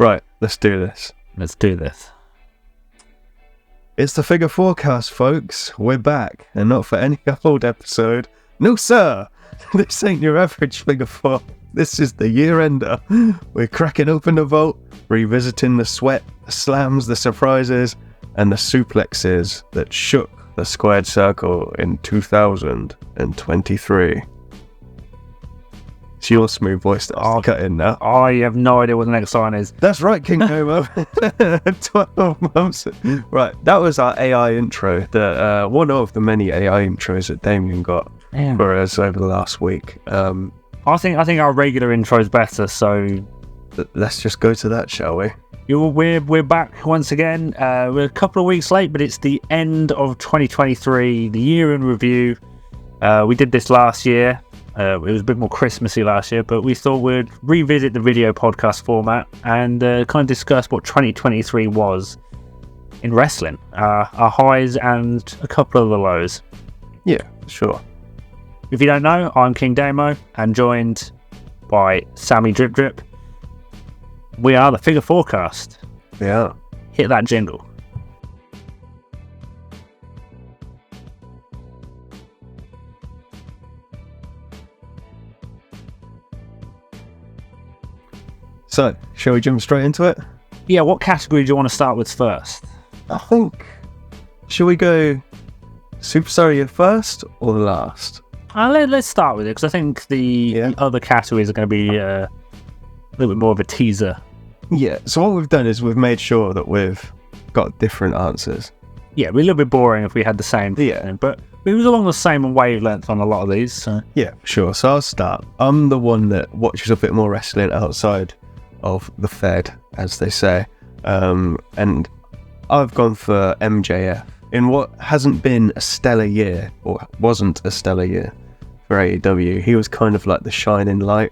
Right, let's do this. Let's do this. It's the Figure Forecast, folks. We're back, and not for any old episode. No, sir! This ain't your average Figure 4. This is the year-ender. We're cracking open the vault, revisiting the sweat, the slams, the surprises, and the suplexes that shook the squared circle in 2023. It's your smooth voice that's cut in now. I have no idea what the next line is. That's right, King Damo. 12 months. Right, that was our AI intro. One of the many AI intros that Damien got for us over the last week. I think our regular intro is better, so let's just go to that, shall we? We're back once again. We're a couple of weeks late, but it's the end of 2023, the year in review. We did this last year. It was a bit more Christmassy last year, but we thought we'd revisit the video podcast format and kind of discuss what 2023 was in wrestling, our highs and a couple of the lows. Yeah, sure. If you don't know, I'm King Damo and joined by Sammy Drip Drip. We are the Figure Forecast. Yeah. Hit that jingle. So, shall we jump straight into it? Yeah, what category do you want to start with first? I think, shall we go Superstar Year first or the last? Let's start with it, because I think the other categories are going to be a little bit more of a teaser. Yeah, so what we've done is we've made sure that we've got different answers. Yeah, it'd be a little bit boring if we had the same thing, but it was along the same wavelength on a lot of these. So. Yeah, sure. So I'll start. I'm the one that watches a bit more wrestling outside of the Fed, as they say, and I've gone for MJF in what hasn't been a stellar year, or wasn't a stellar year for AEW. He was kind of like the shining light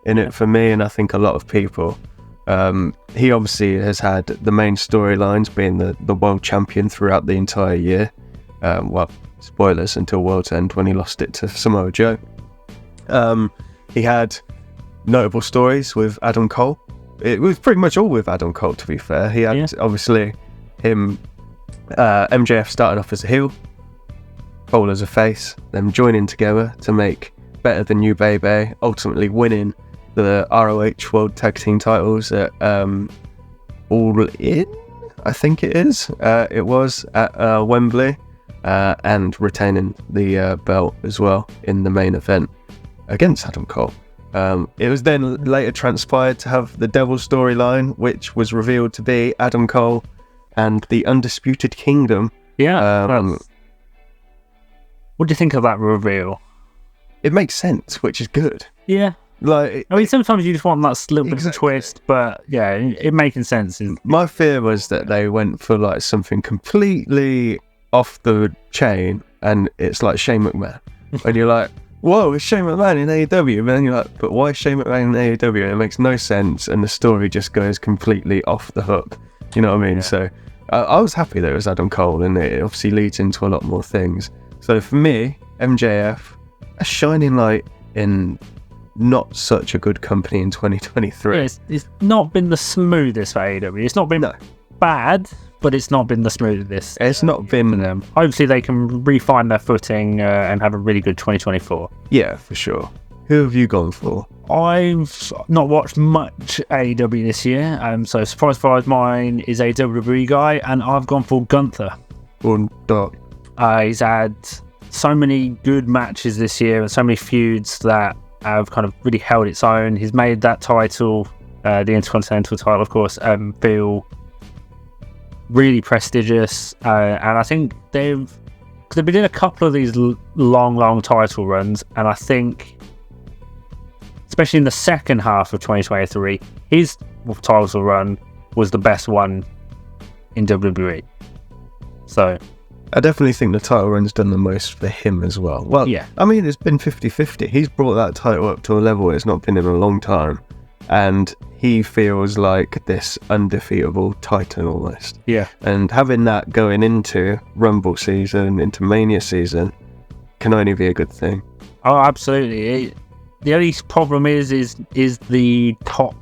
in it for me, and I think a lot of people. He obviously has had the main storylines being the world champion throughout the entire year. Well, spoilers until World's End when he lost it to Samoa Joe. He had notable stories with Adam Cole. It was pretty much all with Adam Cole, to be fair. He had obviously him, MJF started off as a heel, Cole as a face, them joining together to make Better Than You Baby, ultimately winning the ROH World Tag Team titles at All In, I think it is. It was at Wembley, and retaining the belt as well in the main event against Adam Cole. It was then later transpired to have the Devil storyline, which was revealed to be Adam Cole and the Undisputed Kingdom. Yeah. What do you think of that reveal? It makes sense, which is good. Yeah. I mean, sometimes you just want that little bit of a twist, but yeah, it making sense. My fear was that they went for like something completely off the chain, and it's like Shane McMahon, and you're like, whoa, it's Shane McMahon in AEW, and then you're like, but why Shane McMahon in AEW? And it makes no sense, and the story just goes completely off the hook. You know what I mean? Yeah. So I was happy that it was Adam Cole, and it obviously leads into a lot more things. So for me, MJF, a shining light in not such a good company in 2023. Yeah, it's not been the smoothest for AEW. It's not been bad, but it's not been the smoothest. It's not been them. Hopefully they can refine their footing and have a really good 2024. Yeah, for sure. Who have you gone for? I've not watched much AEW this year, so surprise, mine is a WWE guy, and I've gone for Gunther. He's had so many good matches this year and so many feuds that have kind of really held its own. He's made that title, the Intercontinental title, of course, feel really prestigious, and I think they've been in a couple of these long title runs, and I think especially in the second half of 2023 his title run was the best one in WWE. So I definitely think the title run's done the most for him as well. Well, yeah. I mean, it's been 50-50. He's brought that title up to a level it's not been in a long time, and he feels like this undefeatable titan almost. Yeah. And having that going into Rumble season, into Mania season, can only be a good thing. Oh, absolutely. The only problem is the top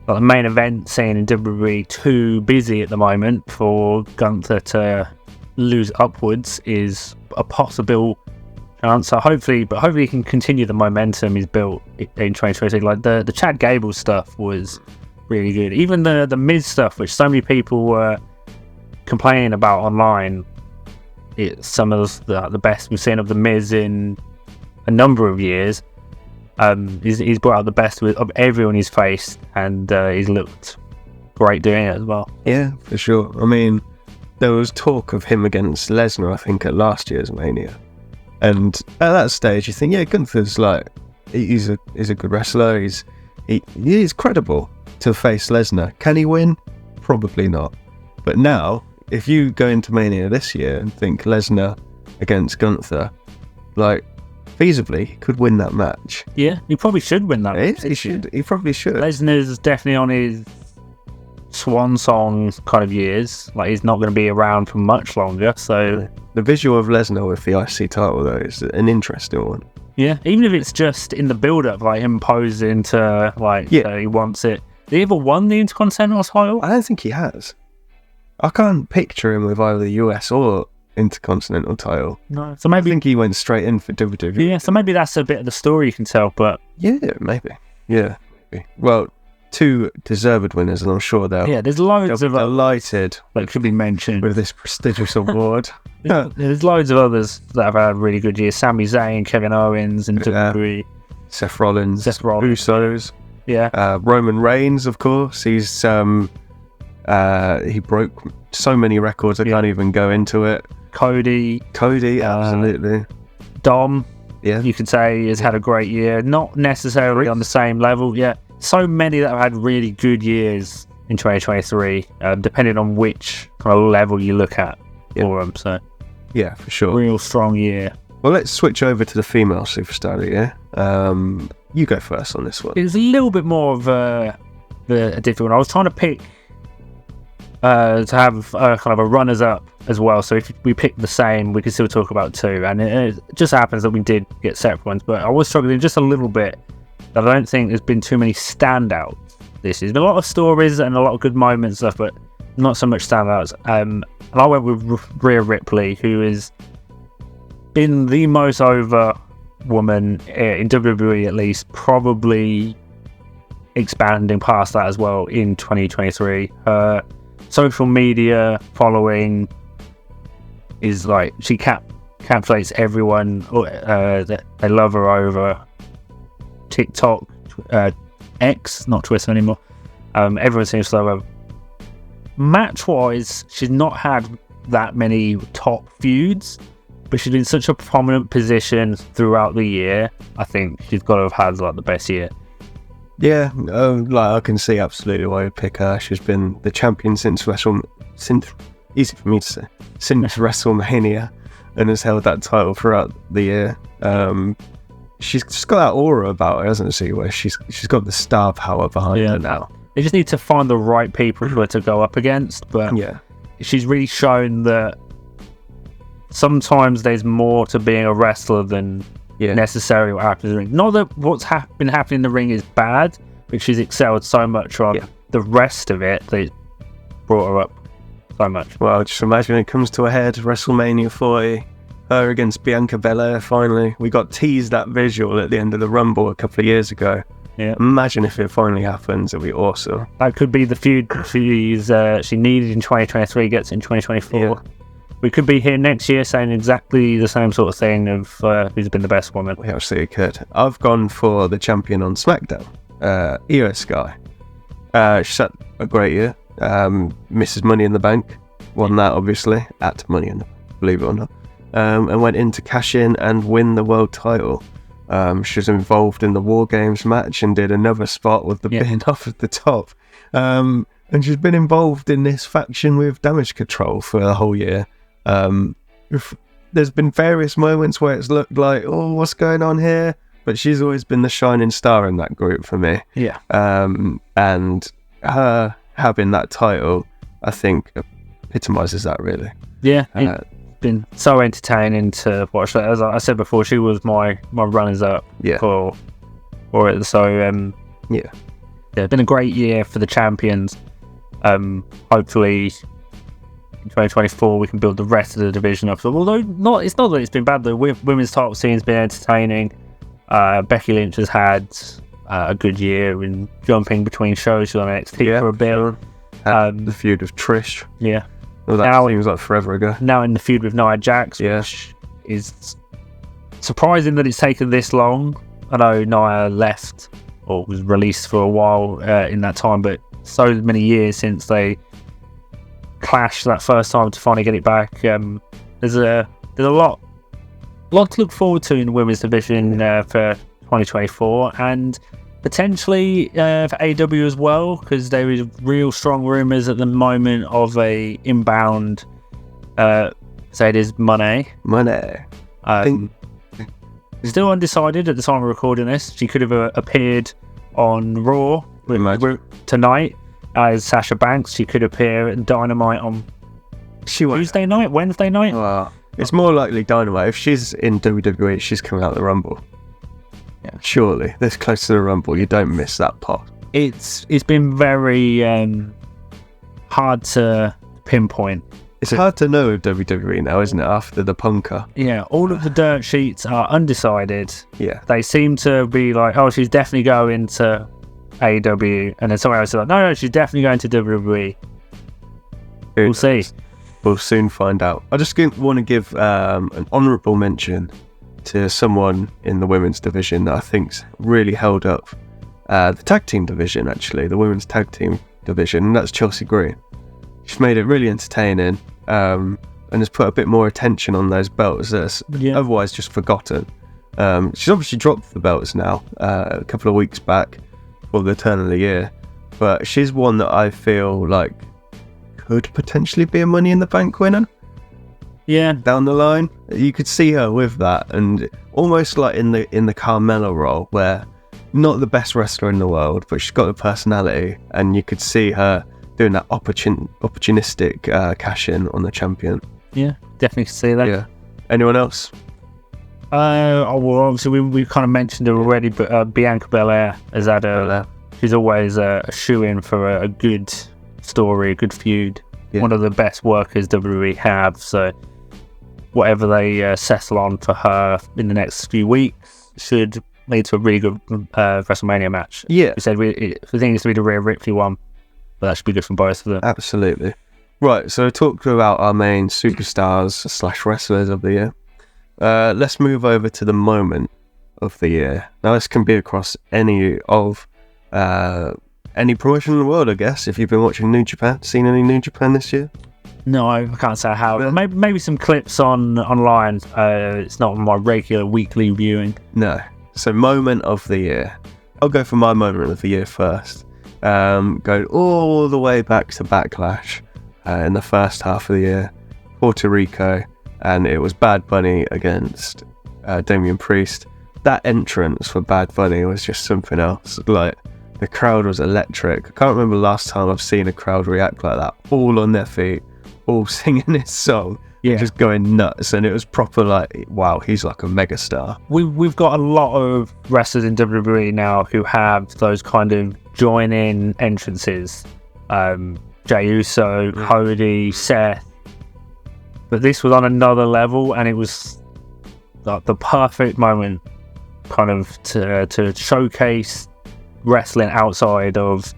the main event scene in WWE too busy at the moment for Gunther to lose upwards is a possible chance. So hopefully he can continue the momentum he's built in 2023. Like the Chad Gable stuff was really good. Even the Miz stuff, which so many people were complaining about online, it's some of the best we've seen of the Miz in a number of years. He's brought out the best of everyone he's faced, and he's looked great doing it as well. Yeah, for sure. I mean, there was talk of him against Lesnar, I think, at last year's Mania. And at that stage, you think, yeah, Gunther's like, he's a good wrestler. He's credible to face Lesnar. Can he win? Probably not. But now, if you go into Mania this year and think Lesnar against Gunther, like, feasibly, he could win that match. Yeah, he probably should win that match. He should. He probably should. Lesnar's definitely on his swan song kind of years. Like, he's not going to be around for much longer. So the visual of Lesnar with the IC title, though, is an interesting one. Yeah, even if it's just in the build-up, like him posing to, like, he wants it. Did he ever won the Intercontinental title? I don't think he has. I can't picture him with either the US or Intercontinental title. No, so maybe I think he went straight in for WWE. Yeah, so maybe that's a bit of the story you can tell. But yeah, maybe. Well, two deserved winners, and I'm sure there's loads of delighted that should be mentioned with this prestigious award. There's loads of others that have had really good years. Sami Zayn, Kevin Owens, and WWE. Seth Rollins, Usos. Yeah. Roman Reigns, of course. He's he broke so many records. I can't even go into it. Cody, absolutely. Dom, yeah, you could say has had a great year. Not necessarily on the same level. Yeah, so many that have had really good years in 2023, depending on which kind of level you look at for them. So yeah, for sure, real strong year. Well, let's switch over to the female superstar of the year. You go first on this one. It was a little bit more of a difficult one. I was trying to pick to have kind of a runners-up as well. So if we pick the same, we could still talk about two. And it just happens that we did get separate ones. But I was struggling just a little bit. I don't think there's been too many standouts this year. There's been a lot of stories and a lot of good moments and stuff, but not so much standouts. And I went with Rhea Ripley, who has been the most over woman in WWE, at least, probably expanding past that as well in 2023. Her social media following is like, she encapsulates everyone that they love her over TikTok, X, not Twitter anymore. Everyone seems to love her. Match-wise, she's not had that many top feuds, but she's in such a prominent position throughout the year. I think she's got to have had like the best year. Yeah, I can see absolutely why you'd pick her. She's been the champion since easy for me to say, since WrestleMania, and has held that title throughout the year. She's just got that aura about her, hasn't she? Where she's got the star power behind her now. They just need to find the right people for her to go up against. But she's really shown that sometimes there's more to being a wrestler than necessarily what happens in the ring. Not that what's been happening in the ring is bad, but she's excelled so much on the rest of it that brought her up so much. Well, just imagine it comes to a head, WrestleMania 40, her against Bianca Belair finally. We got teased that visual at the end of the Rumble a couple of years ago. Yeah. Imagine if it finally happens, it'd be awesome. That could be the feud she needed in 2023, gets in 2024. Yeah. We could be here next year saying exactly the same sort of thing of who's been the best woman. We absolutely could. I've gone for the champion on SmackDown, Io Sky. She's had a great year. Mrs. Money in the Bank, won that obviously, at Money in the Bank, believe it or not, and went in to cash in and win the world title. She was involved in the War Games match and did another spot with the pin off at the top. And she's been involved in this faction with Damage Control for a whole year. There's been various moments where it's looked like, oh, what's going on here? But she's always been the shining star in that group for me. Yeah. And her having that title, I think, epitomizes that really. Yeah. It's been so entertaining to watch that. As I said before, she was my runners up for it. So it's been a great year for the champions. Hopefully in 2024 we can build the rest of the division up. Although it's not that it's been bad. The women's title scene's been entertaining. Becky Lynch has had a good year in jumping between shows. She's on NXT for a bit. The feud with Trish. Yeah. Well, that seems like forever ago. Now in the feud with Nia Jax, which is surprising that it's taken this long. I know Nia left or was released for a while in that time, but so many years since they clashed that first time to finally get it back. There's a lot to look forward to in the women's division for 2024, and potentially for AEW as well, because there is real strong rumours at the moment of a inbound Mercedes Moné. Still undecided at the time of recording this. She could have appeared on Raw tonight as Sasha Banks. She could appear at Dynamite on Tuesday night, Wednesday night. Well, it's more likely Dynamite. If she's in WWE, she's coming out of the Rumble. Yeah, surely this close to the Rumble, you don't miss that pot. It's been very hard to pinpoint. It's hard to know with WWE now, isn't it? After the punker. Yeah, all of the dirt sheets are undecided. Yeah, they seem to be like, oh, she's definitely going to AEW, and then someone else is like, no, she's definitely going to WWE. We'll see. We'll soon find out. I just want to give an honourable mention to someone in the women's division that I think's really held up the tag team division, actually, the women's tag team division, and that's Chelsea Green. She's made it really entertaining and has put a bit more attention on those belts that's otherwise just forgotten. She's obviously dropped the belts now a couple of weeks back for the turn of the year, but she's one that I feel like could potentially be a Money in the Bank winner. Yeah, down the line, you could see her with that, and almost like in the Carmella role, where not the best wrestler in the world, but she's got a personality, and you could see her doing that opportunistic cash in on the champion. Yeah, definitely see that. Yeah. Anyone else? Well, obviously we kind of mentioned her already, but Bianca Belair has had she's always a shoe-in for a good story, a good feud. Yeah. One of the best workers WWE have, so whatever they settle on for her in the next few weeks should lead to a really good WrestleMania match. Yeah. We said we think it's to be the Rhea Ripley one, but that should be good for both of them. Absolutely. Right, so talk about our main superstars / wrestlers of the year. Let's move over to the moment of the year. Now, this can be across any promotion in the world, I guess. If you've been watching New Japan, seen any New Japan this year? No, I can't say how. Maybe some clips online. It's not my regular weekly viewing. No. So, moment of the year. I'll go for my moment of the year first. Going all the way back to Backlash in the first half of the year, Puerto Rico, and it was Bad Bunny against Damian Priest. That entrance for Bad Bunny was just something else. Like, the crowd was electric. I can't remember the last time I've seen a crowd react like that, all on their feet, all singing his song, just going nuts, and it was proper like, wow, he's like a megastar. We've got a lot of wrestlers in WWE now who have those kind of join-in entrances. Jey Uso, Cody, Seth. But this was on another level, and it was like the perfect moment kind of to showcase wrestling outside of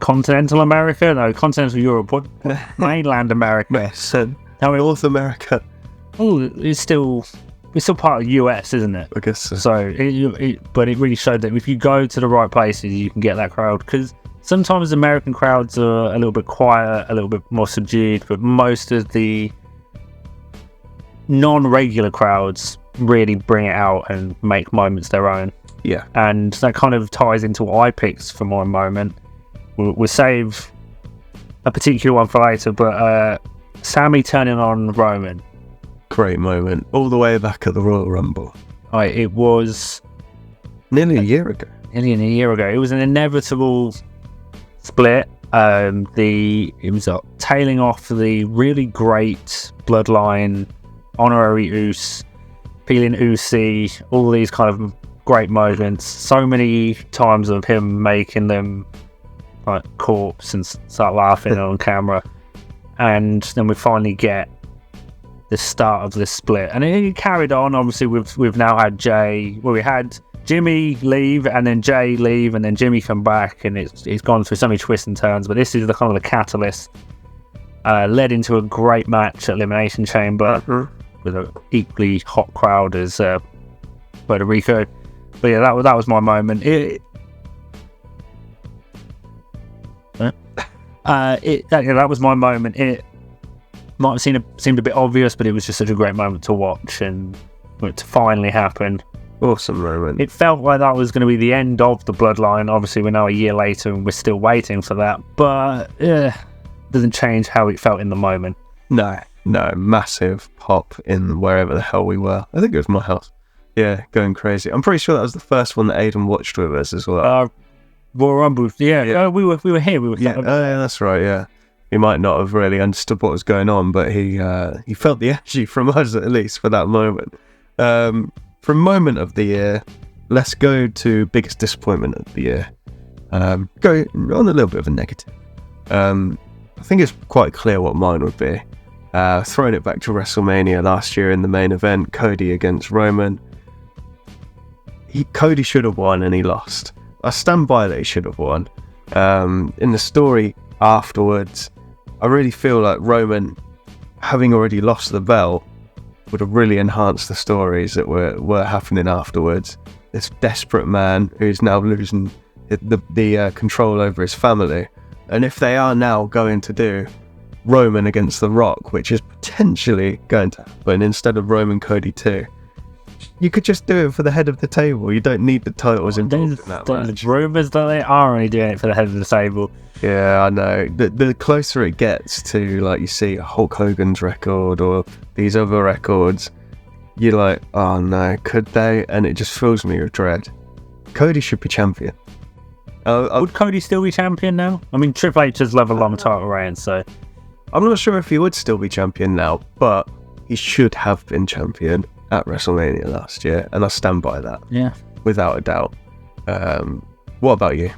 continental America? No, continental Europe. What mainland America? North America. Oh, it's still part of the US, isn't it? I guess so. But it really showed that if you go to the right places, you can get that crowd. Because sometimes American crowds are a little bit quiet, a little bit more subdued, but most of the non-regular crowds really bring it out and make moments their own. Yeah. And that kind of ties into what I picked for my moment. We'll save a particular one for later, but Sammy turning on Roman. Great moment. All the way back at the Royal Rumble. It was nearly a year ago. It was an inevitable split. It was tailing off the really great Bloodline, Honorary Uce, Peeling Uzi, all these kind of great moments. So many times of him making them like corpse and start laughing on camera. And then we finally get the start of this split. And it carried on. Obviously, we've now had Jay. Well, we had Jimmy leave and then Jay leave and then Jimmy come back, and it's gone through so many twists and turns. But this is the kind of the catalyst. Led into a great match at Elimination Chamber with an equally hot crowd as Puerto Rico. But yeah, that was my moment. That was my moment. It might have seemed a bit obvious, but it was just such a great moment to watch and for it to finally happen. Awesome moment. It felt like that was going to be the end of the bloodline. Obviously, we're now a year later and we're still waiting for that. But doesn't change how it felt in the moment. No, massive pop in wherever the hell we were. I think it was my house. Yeah, going crazy. I'm pretty sure that was the first one that Aidan watched with us as well. Royal Rumble. Yeah. We were here. Yeah, that's right. Yeah, he might not have really understood what was going on, but he felt the energy from us at least for that moment. From moment of the year, let's go to biggest disappointment of the year. Go on a little bit of a negative. I think it's quite clear what mine would be. Throwing it back to WrestleMania last year in the main event, Cody against Roman. Cody should have won and he lost. I stand by that he should have won. In the story afterwards, I really feel like Roman, having already lost the belt, would have really enhanced the stories that were happening afterwards. This desperate man who's now losing the control over his family. And if they are now going to do Roman against The Rock, which is potentially going to happen instead of Roman Cody 2, you could just do it for the head of the table. You don't need the titles involved in that match. There's rumours that they are only doing it for the head of the table. Yeah, I know. The closer it gets to, like, you see Hulk Hogan's record or these other records, you're like, oh no, could they? And it just fills me with dread. Cody should be champion. Would Cody still be champion now? I mean, Triple H has leveled on the title reign, so I'm not sure if he would still be champion now, but he should have been champion at WrestleMania last year, and I stand by that. Yeah, without a doubt. What about you?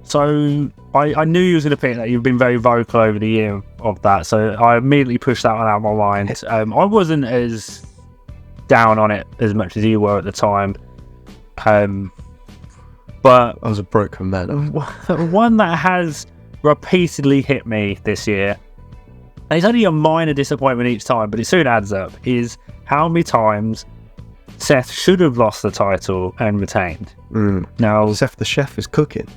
So I knew you was going to pick that. You've been very vocal over the year of that, so I immediately pushed that one out of my mind. I wasn't as down on it as much as you were at the time. But I was a broken man. One that has repeatedly hit me this year, and it's only a minor disappointment each time, but it soon adds up, is how many times Seth should have lost the title and retained. Now, Seth the chef is cooking.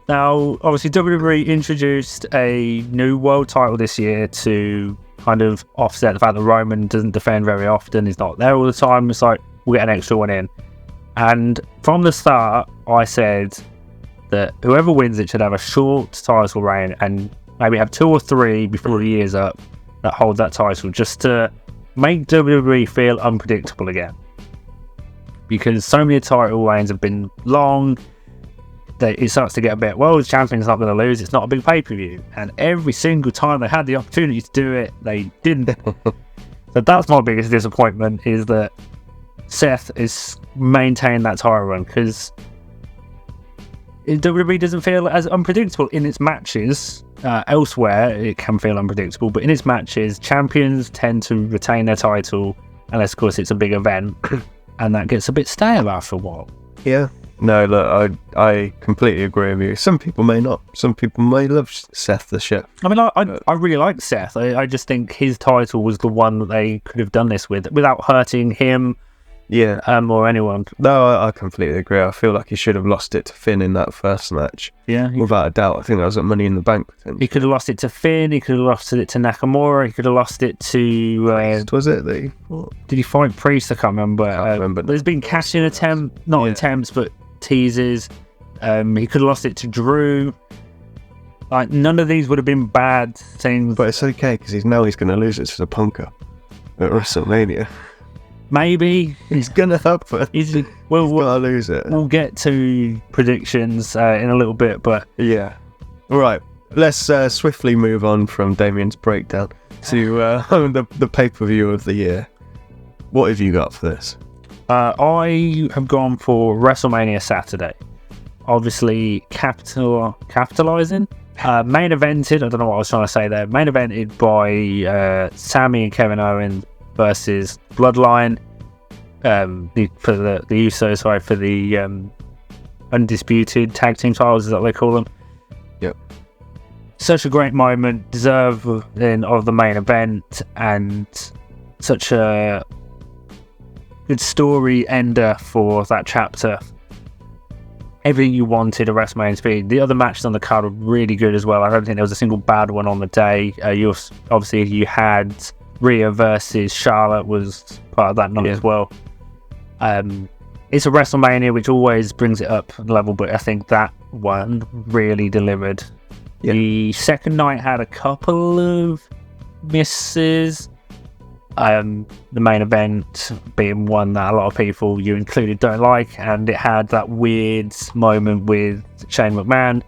Now, obviously, WWE introduced a new world title this year to kind of offset the fact that Roman doesn't defend very often. He's not there all the time. It's like, we'll get an extra one in. And from the start, I said that whoever wins it should have a short title reign and maybe have 2 or 3 before the year's up that hold that title, just to make WWE feel unpredictable again. Because so many title reigns have been long, that it starts to get a bit, well, the champion's not going to lose, it's not a big pay-per-view. And every single time they had the opportunity to do it, they didn't. So that's my biggest disappointment, is that Seth is maintaining that title run, because WWE doesn't feel as unpredictable in its matches. Elsewhere, it can feel unpredictable, but in its matches, champions tend to retain their title, unless, of course, it's a big event, and that gets a bit stale after a while. Yeah. No, look, I completely agree with you. Some people may not. Some people may love Seth the Chef. I mean, I really like Seth. I just think his title was the one that they could have done this with without hurting him. Yeah. Or anyone. No, I completely agree. I feel like he should have lost it to Finn in that first match. Yeah. Without a doubt. I think that was at Money in the Bank. He could have lost it to Finn. He could have lost it to Nakamura. He could have lost it to... Priest, was it? Did he fight Priest? I can't remember. I can't remember. There's been cash-in attempts, but teases. He could have lost it to Drew. Like, none of these would have been bad things. But it's okay, because he's going to lose it to the Punker at WrestleMania. Maybe he's gonna happen. We'll lose it. We'll get to predictions in a little bit, but yeah. All right, let's swiftly move on from Damien's breakdown to the pay-per-view of the year. What have you got for this? I have gone for WrestleMania Saturday. Obviously, capitalizing. Main evented. I don't know what I was trying to say there. Main evented by Sammy and Kevin Owens versus Bloodline. For the Usos, sorry, for the undisputed tag team titles, is that what they call them? Yep. Such a great moment, deserving of the main event, and such a good story ender for that chapter. Everything you wanted a WrestleMania to be. The other matches on the card were really good as well. I don't think there was a single bad one on the day. You had Rhea versus Charlotte was part of that night as well. It's a WrestleMania, which always brings it up a level, but I think that one really delivered. Yeah. The second night had a couple of misses. The main event being one that a lot of people, you included, don't like, and it had that weird moment with Shane McMahon.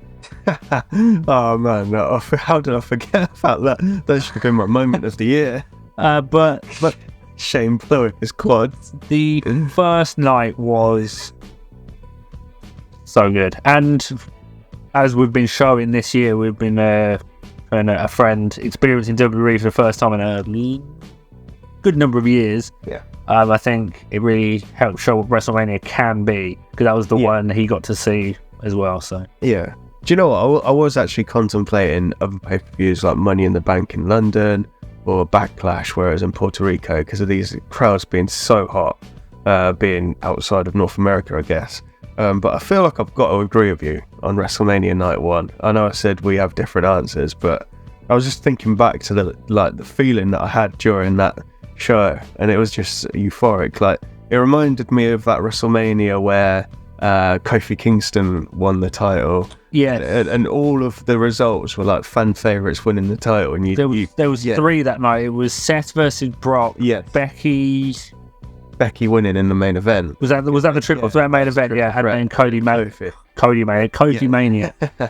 Oh man, how did I forget about that? That should have been my moment of the year. But Shane blowing his quads. The first night was so good, and as we've been showing this year, we've been a friend experiencing WWE for the first time in a good number of years. Yeah. I think it really helped show what WrestleMania can be, because that was the one he got to see as well. So yeah. Do you know what? I was actually contemplating other pay-per-views like Money in the Bank in London or Backlash, whereas in Puerto Rico, because of these crowds being so hot, being outside of North America, I guess. But I feel like I've got to agree with you on WrestleMania Night 1. I know I said we have different answers, but I was just thinking back to the feeling that I had during that show, and it was just euphoric. Like, it reminded me of that WrestleMania where Kofi Kingston won the title. Yeah, and all of the results were like fan favorites winning the title. And there was three that night. It was Seth versus Brock. Yeah, Becky winning in the main event. Was that the triple? Was that main event? Yeah, and then Cody Mania.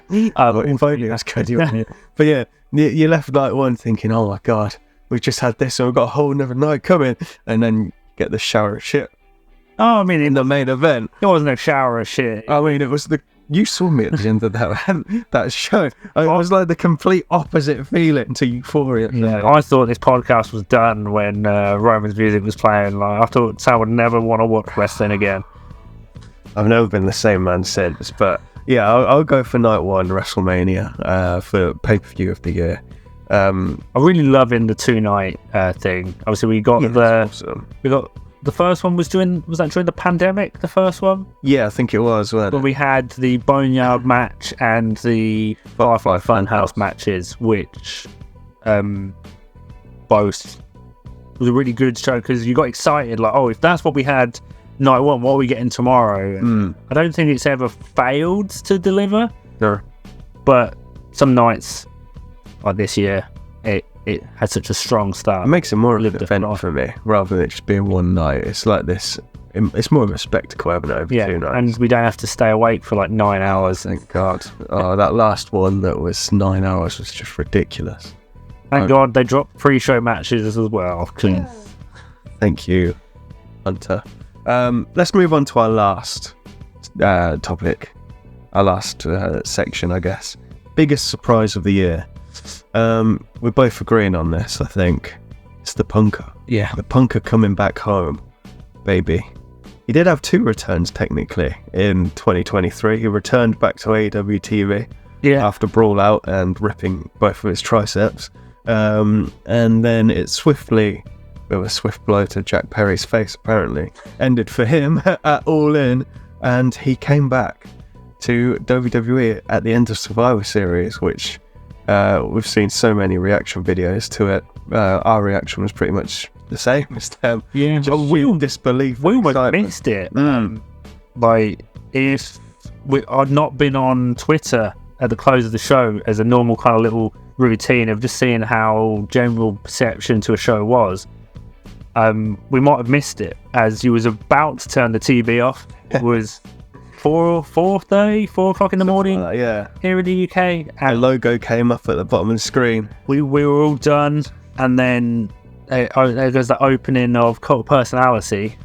If only that's Cody Mania. But yeah, you left night 1 thinking, oh my god, we've just had this and we've got a whole another night coming, and then get the shower of shit. Oh, I mean, in the main event, it wasn't a shower of shit. I mean, it was you saw me at the end of that show. It was like the complete opposite feeling to Euphoria. Yeah, I thought this podcast was done when Roman's music was playing. Like, I thought Sam would never want to watch wrestling again. I've never been the same man since, but yeah, I'll go for night 1 WrestleMania for pay-per-view of the year. I'm really loving the 2-night thing. Obviously, we got awesome. The first one was during the pandemic, the first one? Yeah, I think it was. But we had the Boneyard match and the Firefly Funhouse matches, which both was a really good show, because you got excited, like, oh, if that's what we had night 1, what are we getting tomorrow? I don't think it's ever failed to deliver. No. But some nights, like this year, it had such a strong start. It makes it more of an event for me, rather than it just being one night. It's like this. It's more of a spectacle having it over 2 nights. And we don't have to stay awake for like 9 hours. Thank God. Oh, that last one that was 9 hours was just ridiculous. Thank God they dropped pre-show matches as well. Yeah. Thank you, Hunter. Let's move on to our last topic, our last section, I guess. Biggest surprise of the year. We're both agreeing on this, I think. It's the Punker. Yeah. The Punker coming back home, baby. He did have 2 returns, technically, in 2023. He returned back to AEW TV after Brawl Out and ripping both of his triceps. And then it swiftly, with a swift blow to Jack Perry's face, apparently, ended for him at All In, and he came back to WWE at the end of Survivor Series, which we've seen so many reaction videos to it. Our reaction was pretty much the same as them. Yeah, just disbelief. We almost missed it. Like, if I'd not been on Twitter at the close of the show as a normal kind of little routine of just seeing how general perception to a show was, we might have missed it, as you was about to turn the TV off. It was 4 o'clock in the morning, here in the UK. And a logo came up at the bottom of the screen. We were all done, and then there goes the opening of Cult of Personality,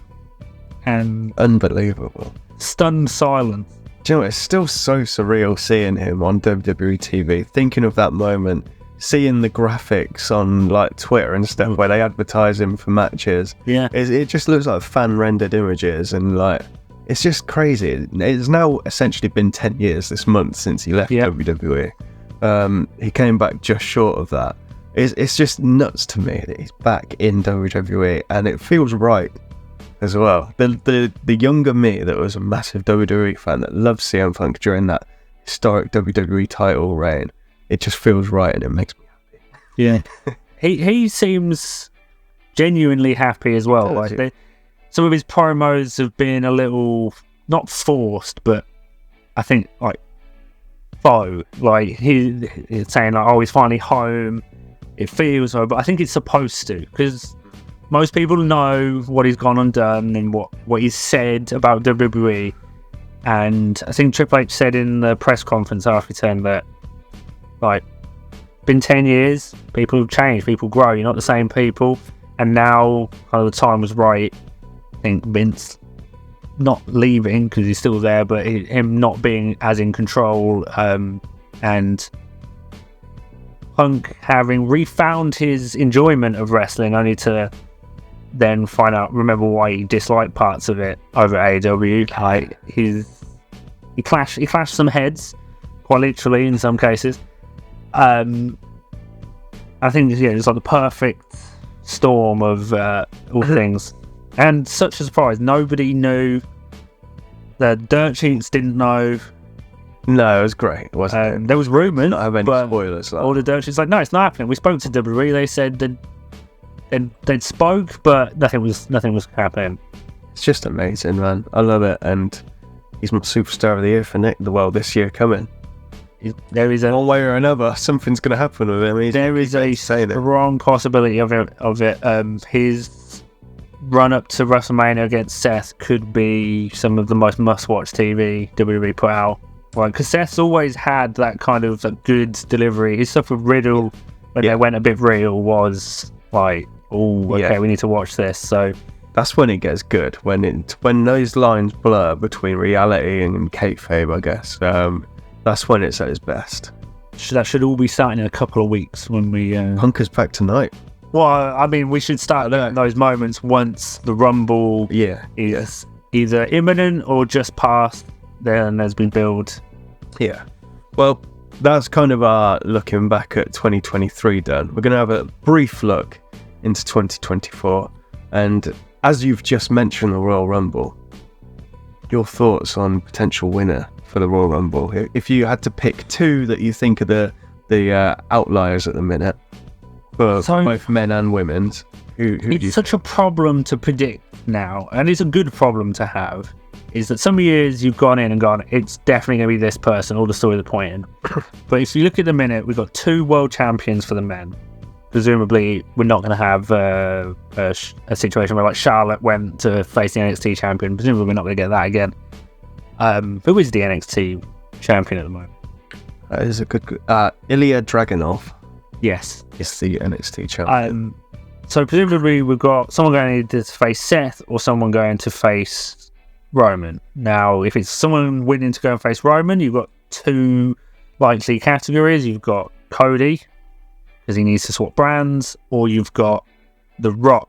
and unbelievable. stunned silence. Do you know what? It's still so surreal seeing him on WWE TV, thinking of that moment, seeing the graphics on like Twitter and stuff where they advertise him for matches. Yeah. It just looks like fan rendered images, and like it's just crazy. It's now essentially been 10 years this month since he left WWE. He came back just short of that. It's just nuts to me that he's back in WWE, and it feels right as well. The younger me that was a massive WWE fan that loved CM Punk during that historic WWE title reign, it just feels right and it makes me happy. Yeah. he seems genuinely happy as well. Like some of his promos have been a little not forced, but I think like faux. Like he's saying like, oh, he's finally home. It feels so, but I think it's supposed to, because most people know what he's gone and done and what he's said about WWE. And I think Triple H said in the press conference after 10 that, like, been 10 years, people have changed, people grow, you're not the same people. And now kind of the time was right. I think Vince not leaving because he's still there, but him not being as in control, and Punk having refound his enjoyment of wrestling, only to then remember why he disliked parts of it over AEW. Like he clashed some heads, quite literally in some cases. I think it's like the perfect storm of all things, and such a surprise. Nobody knew. The dirt sheets didn't know. No, it was great, wasn't it? There was rumours, not have any spoilers. All the dirt sheets like, no, it's not happening. We spoke to WWE. They said they'd spoke, but nothing was happening. It's just amazing, man. I love it, and he's my superstar of the year for this year coming. There is one way or another, something's going to happen with him. There is a strong possibility of it. His run up to WrestleMania against Seth could be some of the most must-watch TV WWE put out. Like, because Seth's always had that kind of good delivery. His stuff with Riddle, when they went a bit real, was like, oh, okay, we need to watch this. So that's when it gets good. When those lines blur between reality and kayfabe, I guess. That's when it's at its best. That should all be starting in a couple of weeks when we... Punk is back tonight. Well, I mean, we should start those moments once the Rumble is either imminent or just past. Then there's been build. Yeah. Well, that's kind of our looking back at 2023 done. We're going to have a brief look into 2024. And as you've just mentioned the Royal Rumble, your thoughts on potential winner for the Royal Rumble? If you had to pick two that you think are the outliers at the minute, for both men and women's, who do you think? It's such a problem to predict now, and it's a good problem to have. Is that some years you've gone in and gone, it's definitely going to be this person, all the stories are pointing. But if you look at the minute, we've got 2 world champions for the men. Presumably, we're not going to have a situation where like Charlotte went to face the NXT champion. Presumably, we're not going to get that again. Who is the NXT champion at the moment? That is a good... Ilya Dragunov. Yes. Is the NXT champion. So presumably, we've got someone going to face Seth or someone going to face Roman. Now, if it's someone winning to go and face Roman, you've got 2 likely categories. You've got Cody, because he needs to swap brands, or you've got The Rock.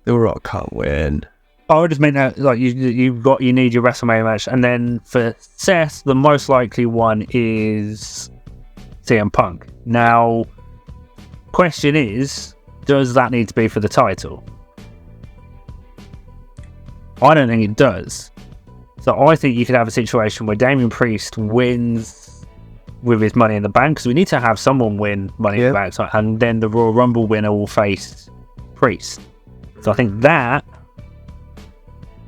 The Rock can't win. I would just mean that like you need your WrestleMania match, and then for Seth, the most likely one is CM Punk. Now, question is, does that need to be for the title? I don't think it does. So I think you could have a situation where Damian Priest wins with his Money in the Bank, because we need to have someone win Money in the Bank, and then the Royal Rumble winner will face Priest. So I think that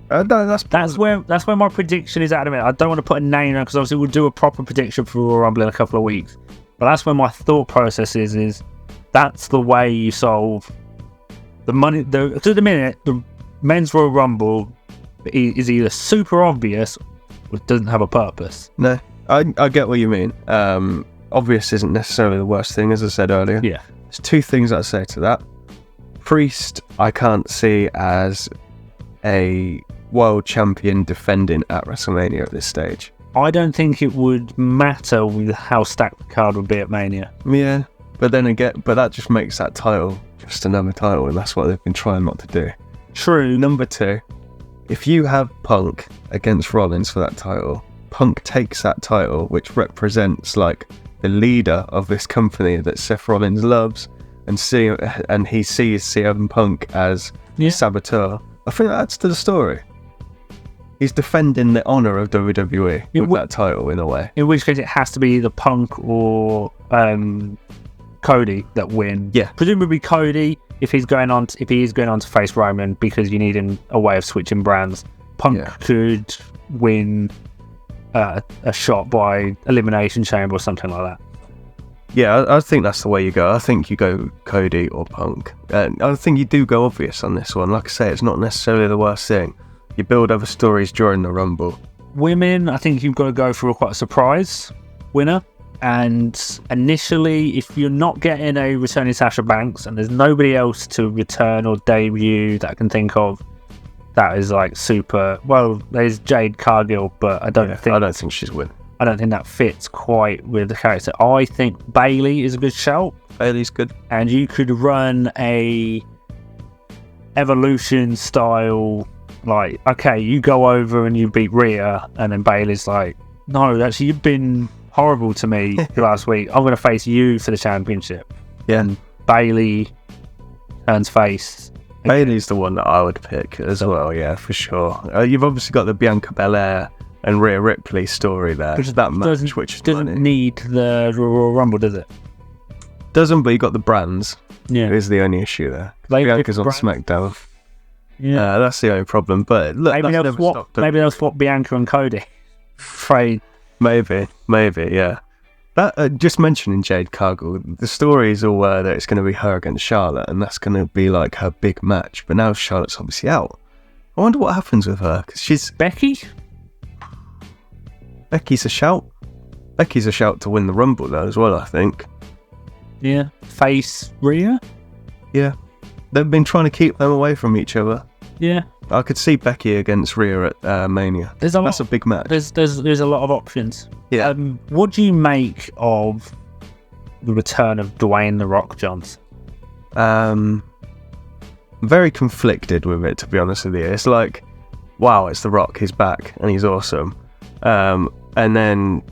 that's where my prediction is at the minute. I don't want to put a name on, because obviously we'll do a proper prediction for Royal Rumble in a couple of weeks. But that's where my thought process is that's the way you solve the money. To the minute, the men's Royal Rumble is either super obvious or doesn't have a purpose. No, I get what you mean. Obvious isn't necessarily the worst thing, as I said earlier. Yeah. There's 2 things I'd say to that. Priest, I can't see as a world champion defending at WrestleMania at this stage. I don't think it would matter with how stacked the card would be at Mania. Yeah, but then again, that just makes that title just another title, and that's what they've been trying not to do. True. Number 2, if you have Punk against Rollins for that title, Punk takes that title, which represents like the leader of this company that Seth Rollins loves, and he sees CM Punk as saboteur. I think that adds to the story. He's defending the honour of WWE with that title in a way. In which case, it has to be either Punk or Cody that win. Yeah, presumably Cody if he is going on to face Roman, because you need a way of switching brands. Punk could win a shot by Elimination Chamber or something like that. Yeah, I think that's the way you go. I think you go Cody or Punk. I think you do go obvious on this one. Like I say, it's not necessarily the worst thing. You build other stories during the Rumble. Women, I think you've got to go for quite a surprise winner. And initially, if you're not getting a returning Sasha Banks and there's nobody else to return or debut that I can think of, that is like super. Well, there's Jade Cargill, but I don't think she's win. I don't think that fits quite with the character. I think Bayley is a good shout. Bayley's good, and you could run a Evolution style. Like, okay, you go over and you beat Rhea, and then Bayley's like, no, actually, you've been horrible to me last week. I'm going to face you for the championship. Yeah. And Bayley turns face. Bayley's the one that I would pick as well, yeah, for sure. You've obviously got the Bianca Belair and Rhea Ripley story there. Which doesn't need the Royal Rumble, does it? Doesn't, but you got the brands. Yeah. Is the only issue there. Bianca's on SmackDown. Yeah, that's the only problem. But look, maybe they'll swap Bianca and Cody. Afraid. Maybe, yeah. That just mentioning Jade Cargill, the story is all that it's going to be her against Charlotte, and that's going to be like her big match. But now Charlotte's obviously out. I wonder what happens with her, because she's Becky. Becky's a shout. Becky's a shout to win the Rumble though as well, I think. Yeah, face Rhea. Yeah. They've been trying to keep them away from each other. Yeah, I could see Becky against Rhea at Mania. That's a big match. There's a lot of options. Yeah. What do you make of the return of Dwayne "The Rock" Johnson? Very conflicted with it, to be honest with you. It's like, wow, it's The Rock. He's back and he's awesome. And then,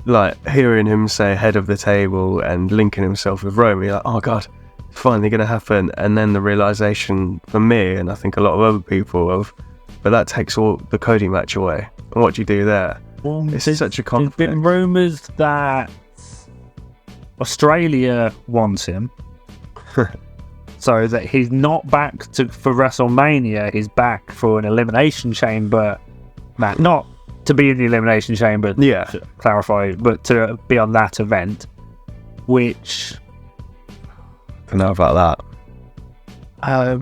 like, hearing him say head of the table and linking himself with Roman, you're like, oh god, finally going to happen. And then the realization for me, and I think a lot of other people, but that takes all the Cody match away. And what do you do there? Well, it's such a conflict. There's been rumours that Australia wants him, so that he's not back for WrestleMania. He's back for an Elimination Chamber match, not to be in the Elimination Chamber. Yeah, to clarify, but to be on that event, which. I don't know about that.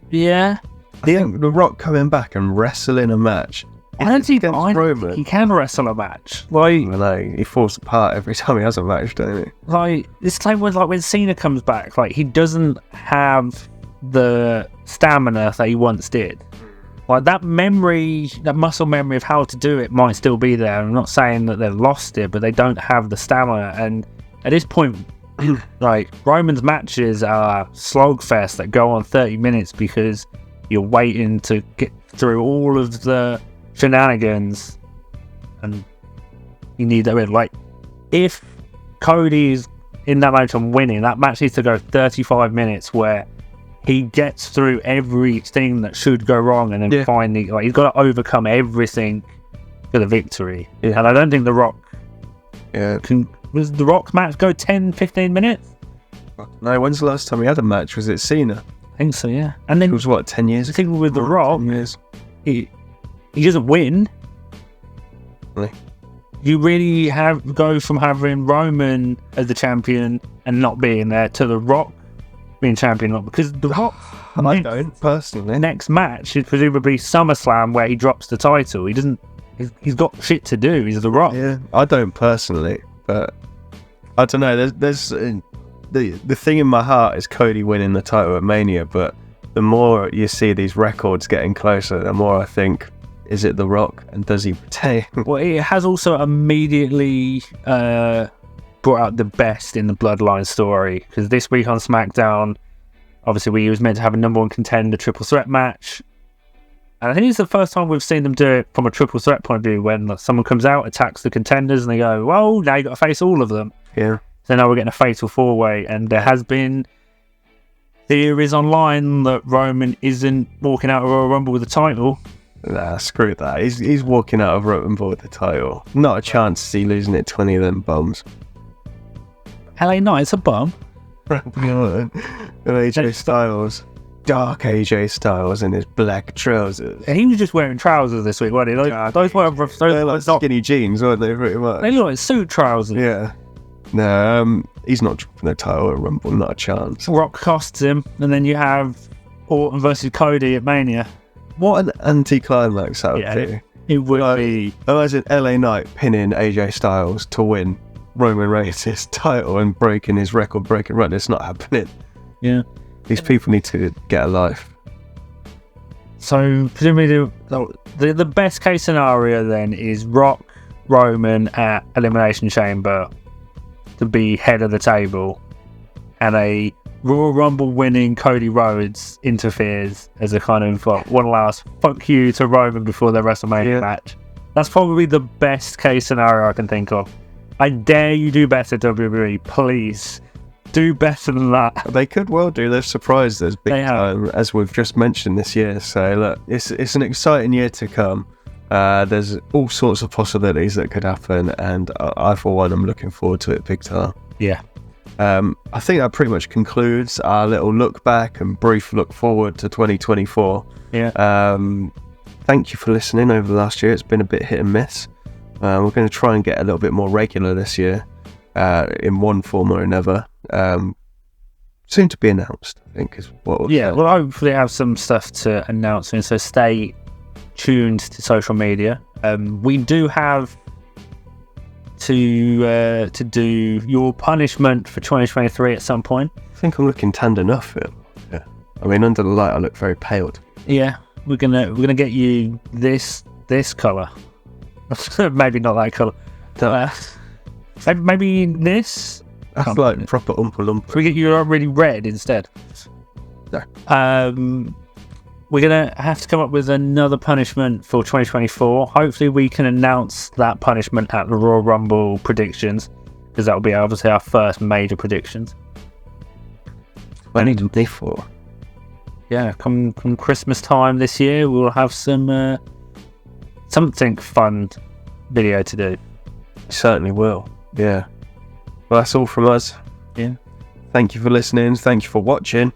Yeah. I think The Rock coming back and wrestling a match. I don't think he can wrestle a match. Like, I know, he falls apart every time he has a match, doesn't he? Like, it's the same with like when Cena comes back. Like, he doesn't have the stamina that he once did. Like, that muscle memory of how to do it might still be there. I'm not saying that they've lost it, but they don't have the stamina. And at this point, like, Roman's matches are slogfest that go on 30 minutes because you're waiting to get through all of the shenanigans, and you need that win. Like, if Cody's in that match and winning, that match needs to go 35 minutes where he gets through everything that should go wrong, and then finally, like, he's got to overcome everything for the victory. And I don't think The Rock was The Rock's match go 10-15 minutes? No, when's the last time he had a match? Was it Cena? I think so, yeah. And then it was what, 10 years? The thing with The Rock, 10 years. He doesn't win. Really? You really go from having Roman as the champion and not being there to The Rock being champion, because The Rock, I don't personally. Next match is presumably SummerSlam where he drops the title. He's got shit to do. He's The Rock. Yeah, I don't personally, but I don't know. There's the thing in my heart is Cody winning the title at Mania, but the more you see these records getting closer, the more I think, is it The Rock, and does he retain? Well, it has also immediately brought out the best in the Bloodline story, because this week on SmackDown, obviously we was meant to have a number one contender triple threat match, and I think it's the first time we've seen them do it from a triple threat point of view, when someone comes out, attacks the contenders, and they go, well, now you got to face all of them. Yeah. So now we're getting a fatal four-way, and there has been theories online that Roman isn't walking out of Royal Rumble with the title. Nah, screw that. He's walking out of Royal Rumble with the title. Not a chance to see losing it to any of them bums. LA Knight's a bum. And AJ Styles. Dark AJ Styles in his black trousers. And he was just wearing trousers this week, wasn't he? Those weren't They're like skinny jeans, weren't they, pretty much? They look like suit trousers. Yeah. No, he's not dropping the title at Rumble, not a chance. Rock costs him, and then you have Orton versus Cody at Mania. What an anticlimax that would be. It would be. Imagine LA Knight pinning AJ Styles to win Roman Reigns' title and breaking his record-breaking run. It's not happening. Yeah. These people need to get a life. So, presumably, the best case scenario then is Rock, Roman at Elimination Chamber to be head of the table, and a Royal Rumble winning Cody Rhodes interferes as a kind of one last fuck you to Roman before their WrestleMania match. That's probably the best case scenario I can think of. I dare you do better, WWE. Please do better than that. They could well do. They've surprised us big time, as we've just mentioned this year. So look, it's an exciting year to come. There's all sorts of possibilities that could happen, and I for one am looking forward to it big time. Yeah. I think that pretty much concludes our little look back and brief look forward to 2024. Yeah. Thank you for listening over the last year. It's been a bit hit and miss. We're going to try and get a little bit more regular this year, in one form or another. Soon to be announced, I think, is what we'll say. We'll hopefully have some stuff to announce soon, so stay tuned to social media. We do have to do your punishment for 2023 at some point. I think I'm looking tanned enough, Phil. Yeah. I mean, under the light, I look very pale. Yeah, we're gonna get you this colour. Maybe not that colour. Maybe this. That's like proper Oompa Loompa. Can we get you really red instead? No. We're going to have to come up with another punishment for 2024. Hopefully we can announce that punishment at the Royal Rumble predictions, because that will be obviously our first major predictions. 2024. Yeah, come Christmas time this year, we'll have some something fun video to do. Certainly will. Yeah. Well, that's all from us. Yeah. Thank you for listening. Thank you for watching.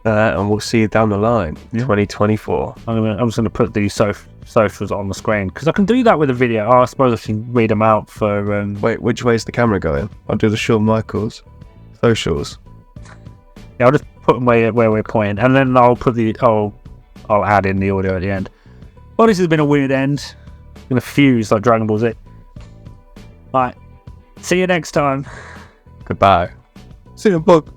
And we'll see you down the line, 2024. I'm just going to put these socials on the screen, because I can do that with a video. I suppose I should read them out for... Wait, which way is the camera going? I'll do the Shawn Michaels socials. Yeah, I'll just put them where we're pointing, and then I'll put I'll add in the audio at the end. Well, this has been a weird end. I'm going to fuse like Dragon Ball Z. Right. See you next time. Goodbye. See you, Bug.